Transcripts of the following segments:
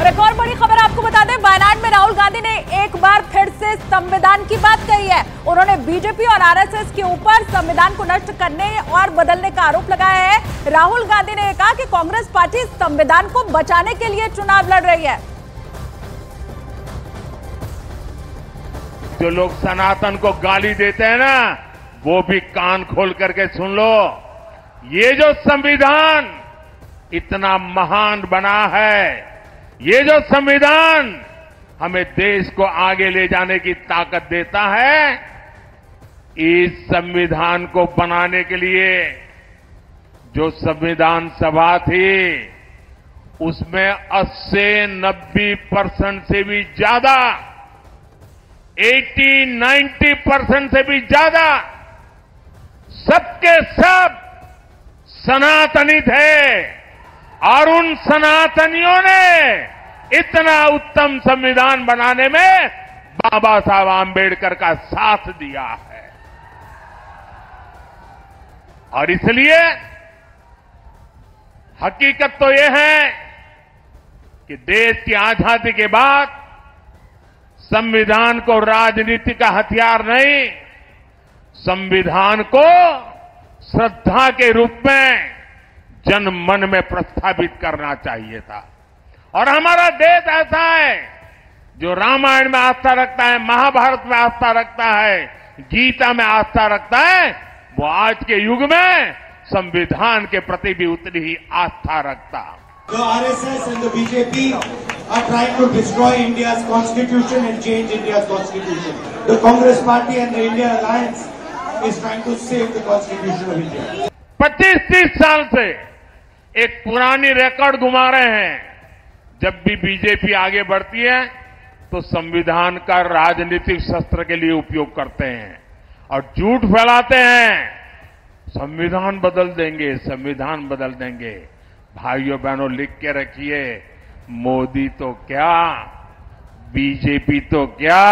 एक और बड़ी खबर आपको बता दें, वायनाड में राहुल गांधी ने एक बार फिर से संविधान की बात कही है। उन्होंने बीजेपी और आरएसएस के ऊपर संविधान को नष्ट करने और बदलने का आरोप लगाया है। राहुल गांधी ने कहा कि कांग्रेस पार्टी संविधान को बचाने के लिए चुनाव लड़ रही है। जो लोग सनातन को गाली देते हैं ना, वो भी कान खोल करके सुन लो। ये जो संविधान इतना महान बना है, ये जो संविधान हमें देश को आगे ले जाने की ताकत देता है, इस संविधान को बनाने के लिए जो संविधान सभा थी, उसमें 80-90% से भी ज्यादा, 80-90% से भी ज्यादा सबके सब सनातनी थे। और उन सनातनियों ने इतना उत्तम संविधान बनाने में बाबा साहब आंबेडकर का साथ दिया है। और इसलिए हकीकत तो यह है कि देश की आजादी के बाद संविधान को राजनीति का हथियार नहीं, संविधान को श्रद्धा के रूप में जन मन में प्रस्थापित करना चाहिए था। और हमारा देश ऐसा है जो रामायण में आस्था रखता है, महाभारत में आस्था रखता है, गीता में आस्था रखता है, वो आज के युग में संविधान के प्रति भी उतनी ही आस्था रखता। The RSS and the BJP are trying to destroy India's constitution and change India's constitution. The Congress Party and the India Alliance is trying to save the constitution of India. 25-30 साल से एक पुरानी रिकॉर्ड घुमा रहे हैं। जब भी BJP आगे बढ़ती है तो संविधान का राजनीतिक शस्त्र के लिए उपयोग करते हैं और झूठ फैलाते हैं, संविधान बदल देंगे, संविधान बदल देंगे। भाइयों बहनों, लिख के रखिए, मोदी तो क्या, बीजेपी तो क्या,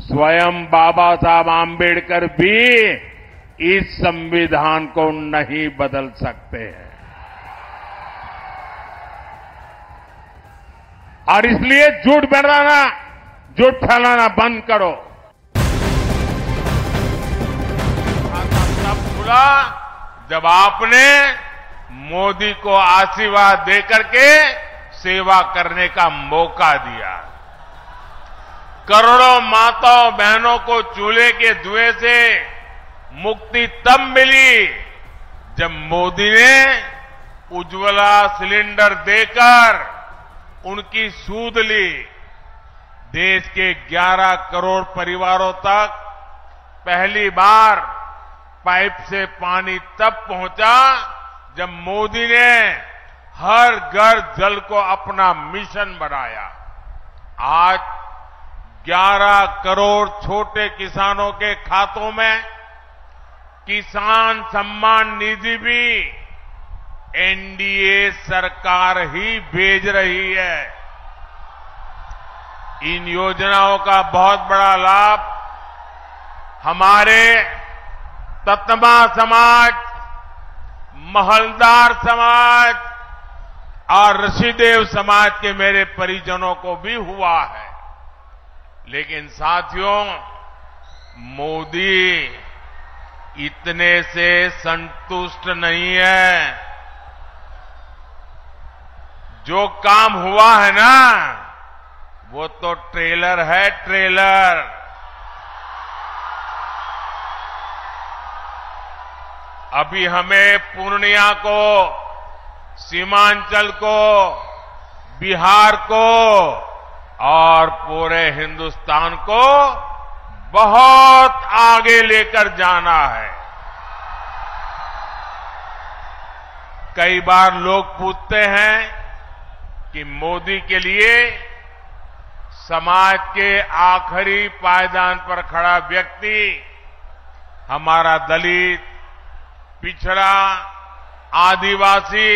स्वयं बाबा साहब आंबेडकर भी इस संविधान को नहीं बदल सकते हैं। और इसलिए झूठ फैलाना बंद करो। तब खुला जब आपने मोदी को आशीर्वाद देकर के सेवा करने का मौका दिया। करोड़ों माताओं बहनों को चूल्हे के धुएं से मुक्ति तब मिली जब मोदी ने उज्ज्वला सिलेंडर देकर उनकी सूद ली। देश के 11 करोड़ परिवारों तक पहली बार पाइप से पानी तब पहुंचा जब मोदी ने हर घर जल को अपना मिशन बनाया। आज 11 करोड़ छोटे किसानों के खातों में किसान सम्मान निधि भी एनडीए सरकार ही भेज रही है। इन योजनाओं का बहुत बड़ा लाभ हमारे ततमा समाज, महलदार समाज और ऋषिदेव समाज के मेरे परिजनों को भी हुआ है। लेकिन साथियों, मोदी इतने से संतुष्ट नहीं है। जो काम हुआ है ना, वो तो ट्रेलर है, ट्रेलर। अभी हमें पूर्णिया को, सीमांचल को, बिहार को और पूरे हिंदुस्तान को बहुत आगे लेकर जाना है। कई बार लोग पूछते हैं कि मोदी के लिए समाज के आखिरी पायदान पर खड़ा व्यक्ति, हमारा दलित, पिछड़ा, आदिवासी,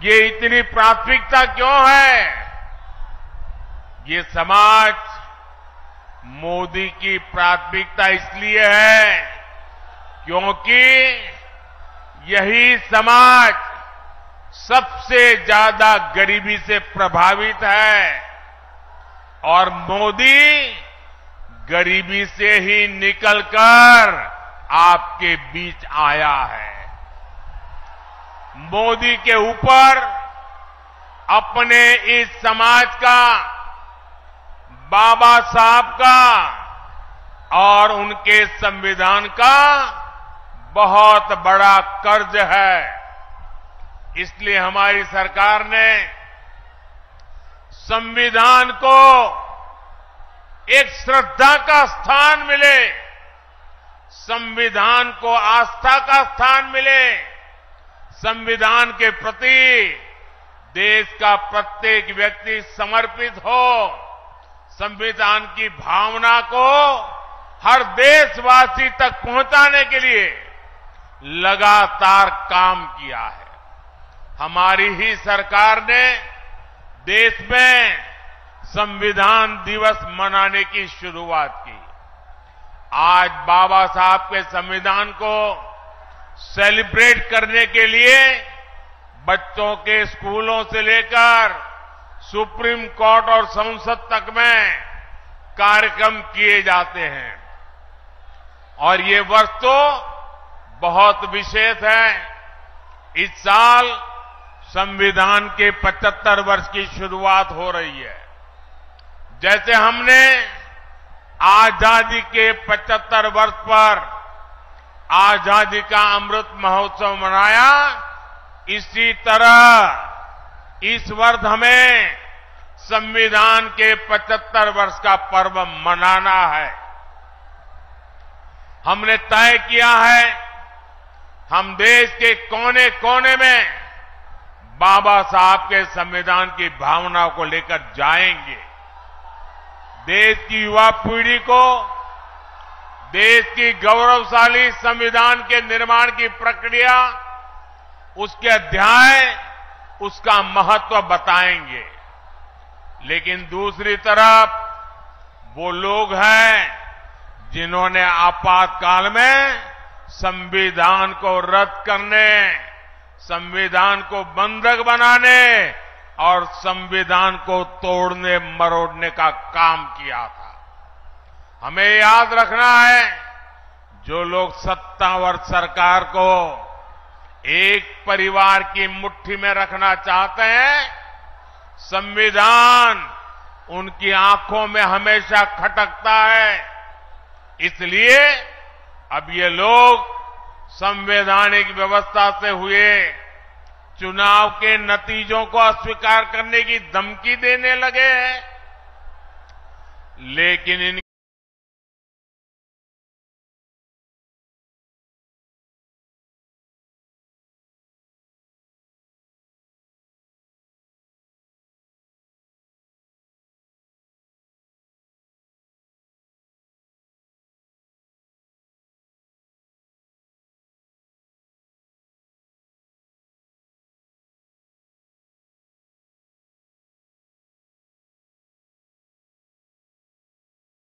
ये इतनी प्राथमिकता क्यों है? ये समाज मोदी की प्राथमिकता इसलिए है क्योंकि यही समाज सबसे ज्यादा गरीबी से प्रभावित है और मोदी गरीबी से ही निकलकर आपके बीच आया है। मोदी के ऊपर अपने इस समाज का, बाबा साहब का और उनके संविधान का बहुत बड़ा कर्ज है। इसलिए हमारी सरकार ने संविधान को एक श्रद्धा का स्थान मिले, संविधान को आस्था का स्थान मिले, संविधान के प्रति देश का प्रत्येक व्यक्ति समर्पित हो, संविधान की भावना को हर देशवासी तक पहुंचाने के लिए लगातार काम किया है। हमारी ही सरकार ने देश में संविधान दिवस मनाने की शुरुआत की। आज बाबा साहब के संविधान को सेलिब्रेट करने के लिए बच्चों के स्कूलों से लेकर सुप्रीम कोर्ट और संसद तक में कार्यक्रम किए जाते हैं और ये वर्ष तो बहुत विशेष है। इस साल संविधान के 75 वर्ष की शुरुआत हो रही है। जैसे हमने आजादी के 75 वर्ष पर आजादी का अमृत महोत्सव मनाया, इसी तरह इस वर्ष हमें संविधान के 75 वर्ष का पर्व मनाना है। हमने तय किया है हम देश के कोने कोने में बाबा साहब के संविधान की भावना को लेकर जाएंगे। देश की युवा पीढ़ी को देश की गौरवशाली संविधान के निर्माण की प्रक्रिया, उसके अध्याय, उसका महत्व बताएंगे। लेकिन दूसरी तरफ वो लोग हैं जिन्होंने आपातकाल में संविधान को रद्द करने, संविधान को बंधक बनाने और संविधान को तोड़ने मरोड़ने का काम किया था। हमें याद रखना है, जो लोग सत्तावर सरकार को एक परिवार की मुट्ठी में रखना चाहते हैं, संविधान उनकी आंखों में हमेशा खटकता है। इसलिए अब ये लोग संवैधानिक व्यवस्था से हुए चुनाव के नतीजों को अस्वीकार करने की धमकी देने लगे हैं। लेकिन